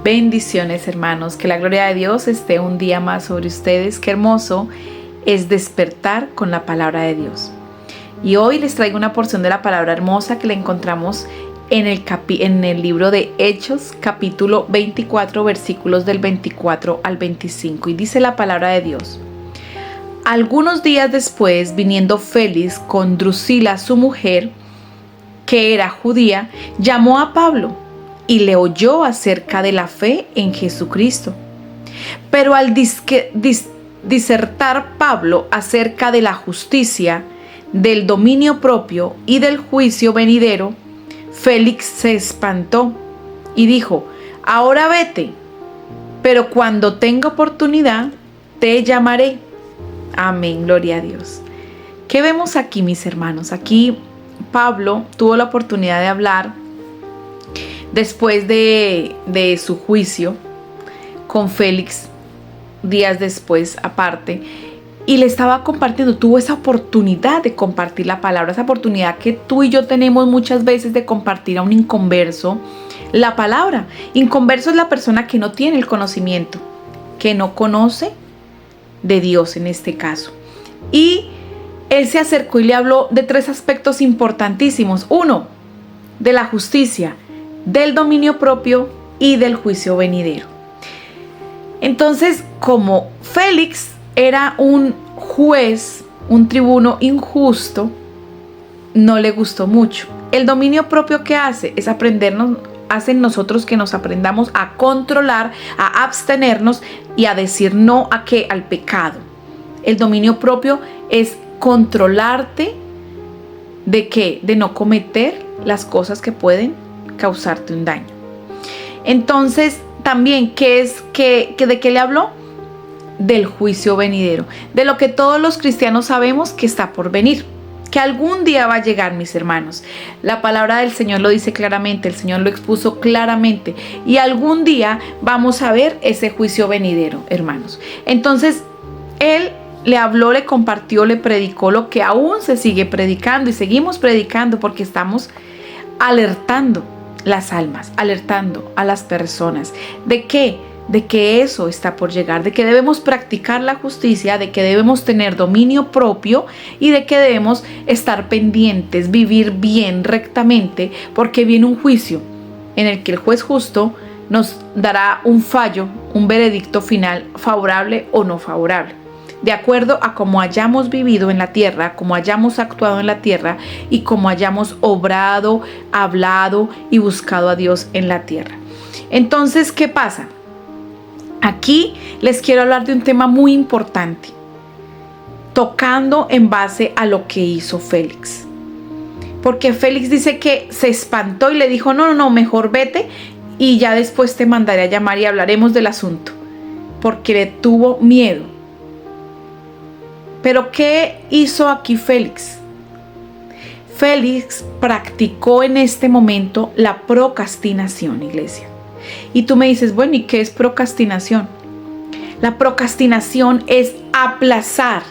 Bendiciones, hermanos, que la gloria de Dios esté un día más sobre ustedes. Qué hermoso es despertar con la palabra de Dios. Y hoy les traigo una porción de la palabra hermosa que la encontramos en el libro de Hechos, capítulo 24, versículos del 24 al 25. Y dice la palabra de Dios: algunos días después, viniendo Félix con Drusila, su mujer, que era judía, llamó a Pablo y le oyó acerca de la fe en Jesucristo. Pero al disertar Pablo acerca de la justicia, del dominio propio y del juicio venidero, Félix se espantó y dijo: ahora vete, pero cuando tenga oportunidad te llamaré. Amén, gloria a Dios. ¿Qué vemos aquí, mis hermanos? Aquí Pablo tuvo la oportunidad de hablar después de su juicio con Félix, días después aparte, y le estaba compartiendo, tuvo esa oportunidad de compartir la palabra, esa oportunidad que tú y yo tenemos muchas veces de compartir a un inconverso la palabra. Inconverso es la persona que no tiene el conocimiento, que no conoce de Dios en este caso. Y él se acercó y le habló de tres aspectos importantísimos. Uno, de la justicia, del dominio propio y del juicio venidero. Entonces, como Félix era un juez, un tribuno injusto, no le gustó mucho. El dominio propio que hace es hace en nosotros que nos aprendamos a controlar, a abstenernos y a decir no a qué, al pecado. El dominio propio es controlarte de qué, de no cometer las cosas que pueden causarte un daño. Entonces, también, ¿de qué le habló? Del juicio venidero, de lo que todos los cristianos sabemos que está por venir, que algún día va a llegar, mis hermanos. La palabra del Señor lo dice claramente, el Señor lo expuso claramente, y algún día vamos a ver ese juicio venidero, hermanos. Entonces, él le habló, le compartió, le predicó lo que aún se sigue predicando y seguimos predicando porque estamos alertando las almas, alertando a las personas. ¿De qué? De que eso está por llegar, de que debemos practicar la justicia, de que debemos tener dominio propio y de que debemos estar pendientes, vivir bien, rectamente, porque viene un juicio en el que el juez justo nos dará un fallo, un veredicto final favorable o no favorable, de acuerdo a cómo hayamos vivido en la tierra, cómo hayamos actuado en la tierra y cómo hayamos obrado, hablado y buscado a Dios en la tierra. Entonces, ¿qué pasa? Aquí les quiero hablar de un tema muy importante, tocando en base a lo que hizo Félix. Porque Félix dice que se espantó y le dijo: no, mejor vete y ya después te mandaré a llamar y hablaremos del asunto. Porque le tuvo miedo. Pero ¿qué hizo aquí Félix? Félix practicó en este momento la procrastinación, iglesia. Y tú me dices: bueno, ¿y qué es procrastinación? La procrastinación es aplazar,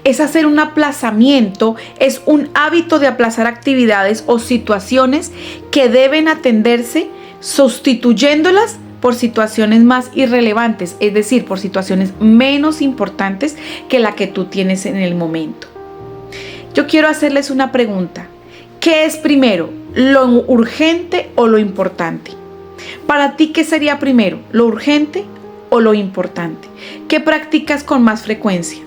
es hacer un aplazamiento, es un hábito de aplazar actividades o situaciones que deben atenderse, sustituyéndolas por situaciones más irrelevantes, es decir, por situaciones menos importantes que la que tú tienes en el momento. Yo quiero hacerles una pregunta. ¿Qué es primero, lo urgente o lo importante? Para ti, ¿qué sería primero, lo urgente o lo importante? ¿Qué practicas con más frecuencia?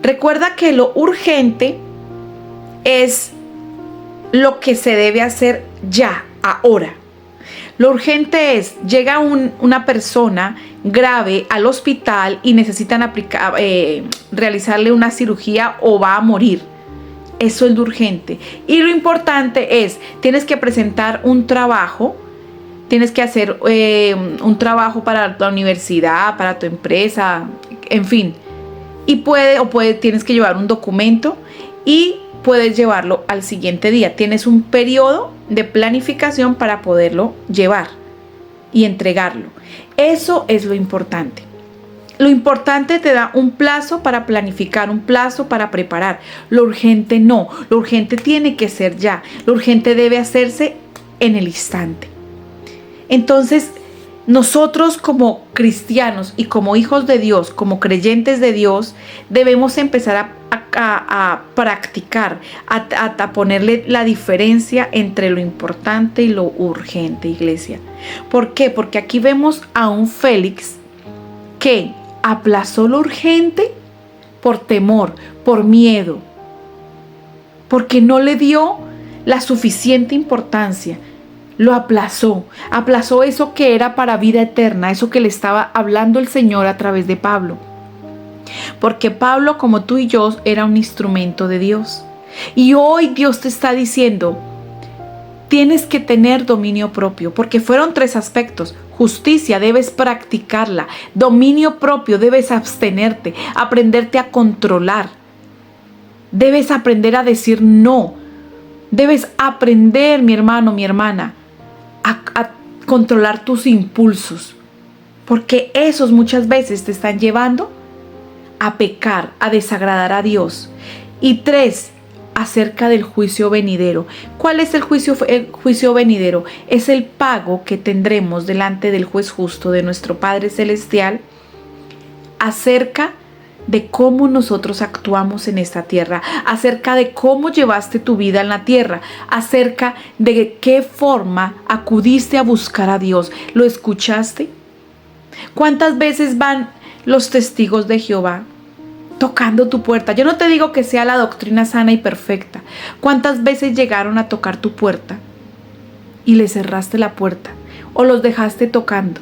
Recuerda que lo urgente es lo que se debe hacer ya, ahora. Lo urgente es, llega una persona grave al hospital y necesitan realizarle una cirugía o va a morir. Eso es lo urgente. Y lo importante es, tienes que presentar un trabajo, tienes que hacer un trabajo para la universidad, para tu empresa, en fin. Y tienes que llevar un documento y puedes llevarlo al siguiente día. Tienes un periodo de planificación para poderlo llevar y entregarlo. Eso es lo importante. Lo importante te da un plazo para planificar, un plazo para preparar. Lo urgente no. Lo urgente tiene que ser ya. Lo urgente debe hacerse en el instante. Entonces, nosotros como cristianos y como hijos de Dios, como creyentes de Dios, debemos empezar a practicar, a ponerle la diferencia entre lo importante y lo urgente, iglesia. ¿Por qué? Porque aquí vemos a un Félix que aplazó lo urgente por temor, por miedo, porque no le dio la suficiente importancia. Lo aplazó eso que era para vida eterna, eso que le estaba hablando el Señor a través de Pablo. Porque Pablo, como tú y yo, era un instrumento de Dios. Y hoy Dios te está diciendo, tienes que tener dominio propio, porque fueron 3 aspectos. Justicia, debes practicarla. Dominio propio, debes abstenerte, aprenderte a controlar. Debes aprender a decir no. Debes aprender, mi hermano, mi hermana, a controlar tus impulsos, porque esos muchas veces te están llevando a pecar, a desagradar a Dios. Y 3, acerca del juicio venidero. ¿Cuál es el juicio venidero? Es el pago que tendremos delante del juez justo de nuestro Padre Celestial acerca de cómo nosotros actuamos en esta tierra, acerca de cómo llevaste tu vida en la tierra, acerca de qué forma acudiste a buscar a Dios. ¿Lo escuchaste? ¿Cuántas veces van los testigos de Jehová tocando tu puerta? Yo no te digo que sea la doctrina sana y perfecta. ¿Cuántas veces llegaron a tocar tu puerta y le cerraste la puerta o los dejaste tocando?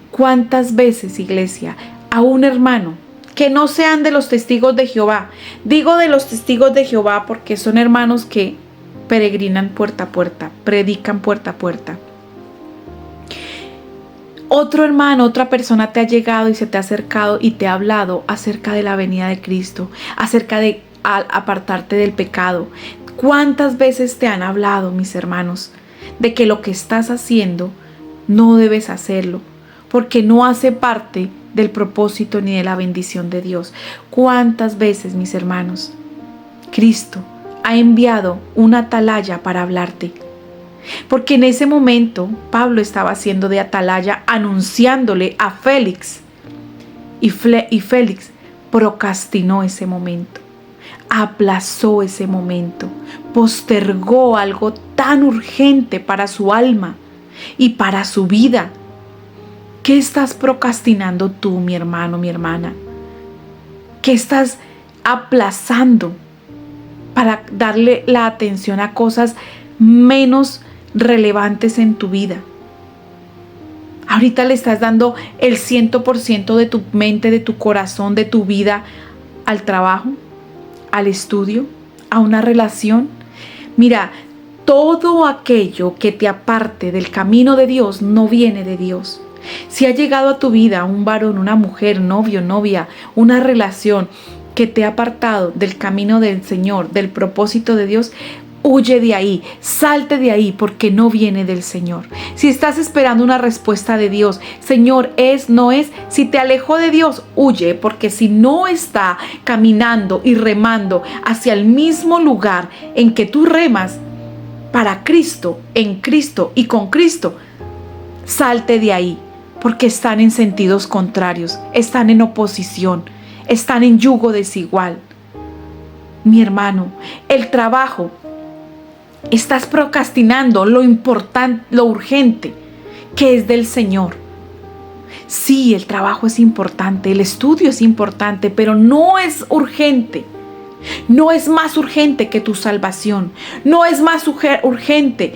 ¿Cuántas veces, iglesia, a un hermano que no sean de los testigos de Jehová? Digo de los testigos de Jehová porque son hermanos que peregrinan puerta a puerta, predican puerta a puerta. Otro hermano, otra persona te ha llegado y se te ha acercado y te ha hablado acerca de la venida de Cristo, acerca de apartarte del pecado. ¿Cuántas veces te han hablado, mis hermanos, de que lo que estás haciendo no debes hacerlo, porque no hace parte del propósito ni de la bendición de Dios? ¿Cuántas veces, mis hermanos, Cristo ha enviado una atalaya para hablarte? Porque en ese momento Pablo estaba haciendo de atalaya, anunciándole a Félix. Y Félix procrastinó ese momento, aplazó ese momento, postergó algo tan urgente para su alma y para su vida. ¿Qué estás procrastinando tú, mi hermano, mi hermana? ¿Qué estás aplazando para darle la atención a cosas menos relevantes en tu vida? Ahorita le estás dando el 100% de tu mente, de tu corazón, de tu vida al trabajo, al estudio, a una relación. Mira, todo aquello que te aparte del camino de Dios no viene de Dios. Si ha llegado a tu vida un varón, una mujer, novio, novia, una relación que te ha apartado del camino del Señor, del propósito de Dios, huye de ahí, salte de ahí, porque no viene del Señor. Si estás esperando una respuesta de Dios, Señor, ¿es, no es? Si te alejó de Dios, huye, porque si no está caminando y remando hacia el mismo lugar en que tú remas, para Cristo, en Cristo y con Cristo, salte de ahí, porque están en sentidos contrarios, están en oposición, están en yugo desigual. Mi hermano, el trabajo, estás procrastinando lo importante, lo urgente, que es del Señor. Sí, el trabajo es importante, el estudio es importante, pero no es urgente. No es más urgente que tu salvación. No es más urgente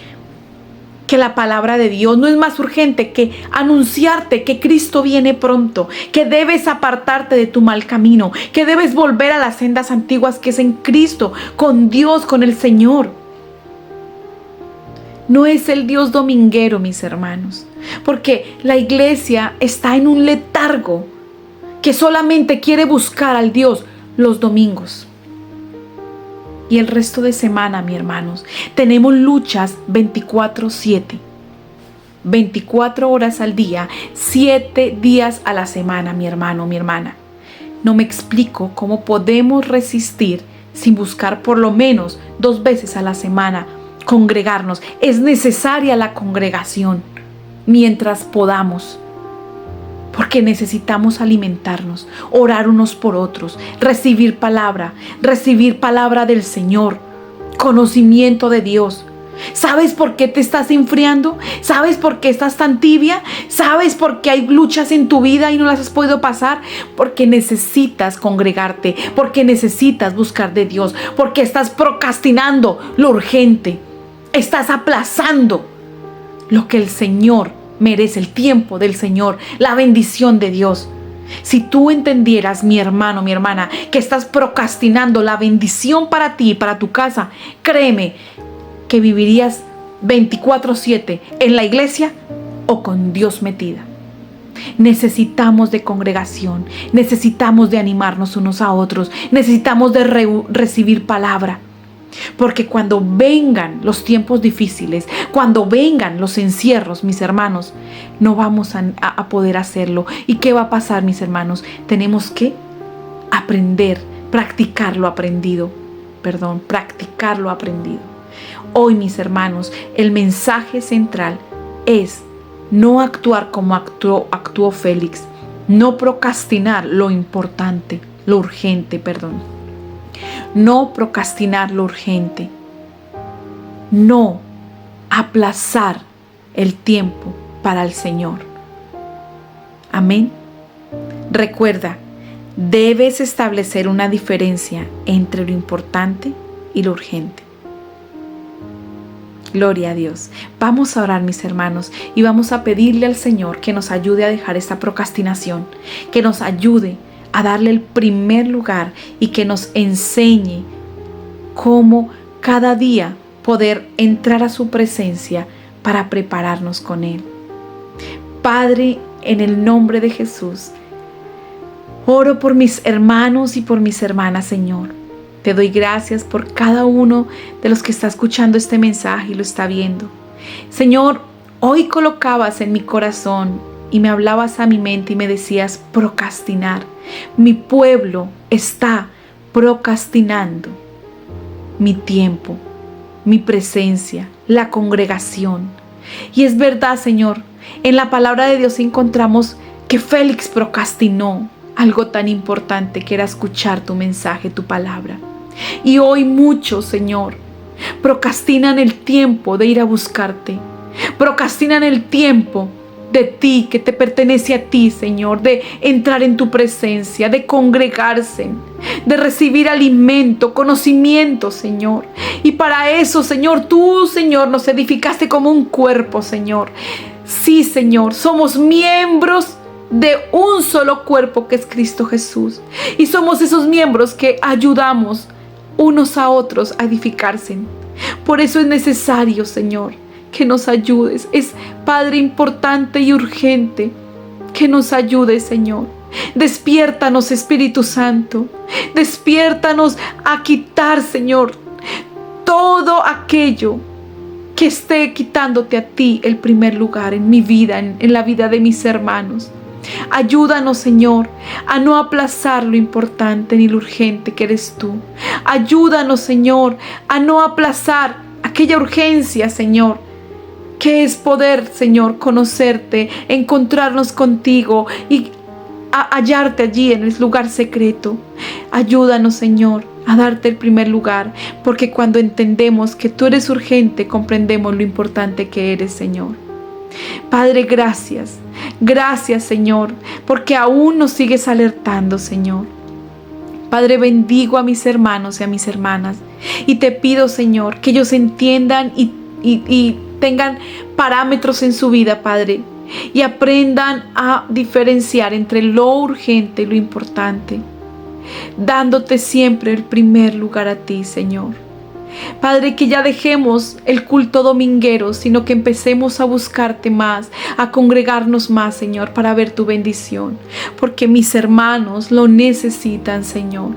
que la palabra de Dios. No es más urgente que anunciarte que Cristo viene pronto, que debes apartarte de tu mal camino, que debes volver a las sendas antiguas que es en Cristo, con Dios, con el Señor. No es el Dios dominguero, mis hermanos, porque la iglesia está en un letargo que solamente quiere buscar al Dios los domingos. Y el resto de semana, mis hermanos, tenemos luchas 24/7. 24 horas al día, 7 días a la semana, mi hermano, mi hermana. No me explico cómo podemos resistir sin buscar por lo menos 2 veces a la semana congregarnos. Es necesaria la congregación. mientras podamos, porque necesitamos alimentarnos, orar unos por otros, recibir palabra del Señor, conocimiento de Dios. ¿Sabes por qué te estás enfriando? ¿Sabes por qué estás tan tibia? ¿Sabes por qué hay luchas en tu vida y no las has podido pasar? Porque necesitas congregarte, porque necesitas buscar de Dios, porque estás procrastinando lo urgente, estás aplazando lo que el Señor merece, el tiempo del Señor, la bendición de Dios. Si tú entendieras, mi hermano, mi hermana, que estás procrastinando la bendición para ti y para tu casa, créeme que vivirías 24/7 en la iglesia o con Dios metida. Necesitamos de congregación, necesitamos de animarnos unos a otros, necesitamos de recibir palabra. Porque cuando vengan los tiempos difíciles, cuando vengan los encierros, mis hermanos, no vamos a poder hacerlo. ¿Y qué va a pasar, mis hermanos? Tenemos que aprender, practicar lo aprendido. Hoy, mis hermanos, el mensaje central es no actuar como actuó Félix, no procrastinar lo importante, lo urgente, no procrastinar lo urgente, no aplazar el tiempo para el Señor. Amén. Recuerda, debes establecer una diferencia entre lo importante y lo urgente. Gloria a Dios. Vamos a orar, mis hermanos, y vamos a pedirle al Señor que nos ayude a dejar esta procrastinación, que nos ayude a darle el primer lugar y que nos enseñe cómo cada día poder entrar a su presencia para prepararnos con Él. Padre, en el nombre de Jesús, oro por mis hermanos y por mis hermanas, Señor. Te doy gracias por cada uno de los que está escuchando este mensaje y lo está viendo. Señor, hoy colocabas en mi corazón y me hablabas a mi mente y me decías procrastinar. Mi pueblo está procrastinando mi tiempo, mi presencia, la congregación. Y es verdad, Señor, en la palabra de Dios encontramos que Félix procrastinó algo tan importante que era escuchar tu mensaje, tu palabra. Y hoy muchos, Señor, procrastinan el tiempo de ir a buscarte. Procrastinan el tiempo de ti, que te pertenece a ti, Señor, de entrar en tu presencia, de congregarse, de recibir alimento, conocimiento, Señor. Y para eso, Señor, tú, Señor, nos edificaste como un cuerpo, Señor. Sí, Señor, somos miembros de un solo cuerpo que es Cristo Jesús. Y somos esos miembros que ayudamos unos a otros a edificarse. Por eso es necesario, Señor, que nos ayudes. Es, Padre, importante y urgente que nos ayudes, Señor. Despiértanos, Espíritu Santo. Despiértanos a quitar, Señor, todo aquello que esté quitándote a ti el primer lugar en mi vida, en la vida de mis hermanos. Ayúdanos, Señor, a no aplazar lo importante ni lo urgente que eres tú. Ayúdanos, Señor, a no aplazar aquella urgencia, Señor, que es poder, Señor, conocerte, encontrarnos contigo y hallarte allí en el lugar secreto. Ayúdanos, Señor, a darte el primer lugar, porque cuando entendemos que tú eres urgente, comprendemos lo importante que eres, Señor. Padre, gracias. Gracias, Señor, porque aún nos sigues alertando, Señor. Padre, bendigo a mis hermanos y a mis hermanas y te pido, Señor, que ellos entiendan y tengan parámetros en su vida, Padre, y aprendan a diferenciar entre lo urgente y lo importante, dándote siempre el primer lugar a ti, Señor. Padre, que ya dejemos el culto dominguero, sino que empecemos a buscarte más, a congregarnos más, Señor, para ver tu bendición, porque mis hermanos lo necesitan, Señor.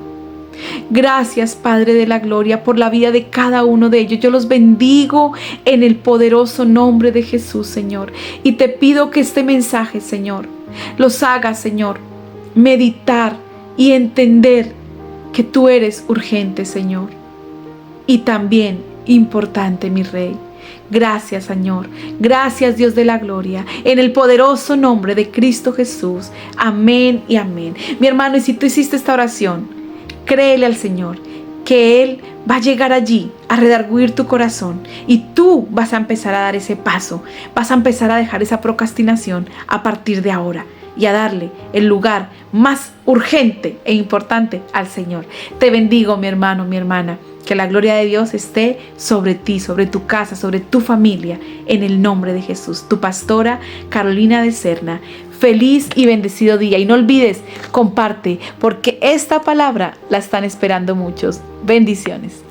Gracias, Padre de la gloria, por la vida de cada uno de ellos. Yo los bendigo en el poderoso nombre de Jesús, Señor. Y te pido que este mensaje, Señor, los haga, Señor, meditar y entender que tú eres urgente, Señor. Y también importante, mi Rey. Gracias, Señor. Gracias, Dios de la gloria. En el poderoso nombre de Cristo Jesús. Amén y amén. Mi hermano, y si tú hiciste esta oración, créele al Señor que Él va a llegar allí a redarguir tu corazón y tú vas a empezar a dar ese paso, vas a empezar a dejar esa procrastinación a partir de ahora y a darle el lugar más urgente e importante al Señor. Te bendigo, mi hermano, mi hermana. Que la gloria de Dios esté sobre ti, sobre tu casa, sobre tu familia, en el nombre de Jesús. Tu pastora Carolina de Serna. Feliz y bendecido día. Y no olvides, comparte, porque esta palabra la están esperando muchos. Bendiciones.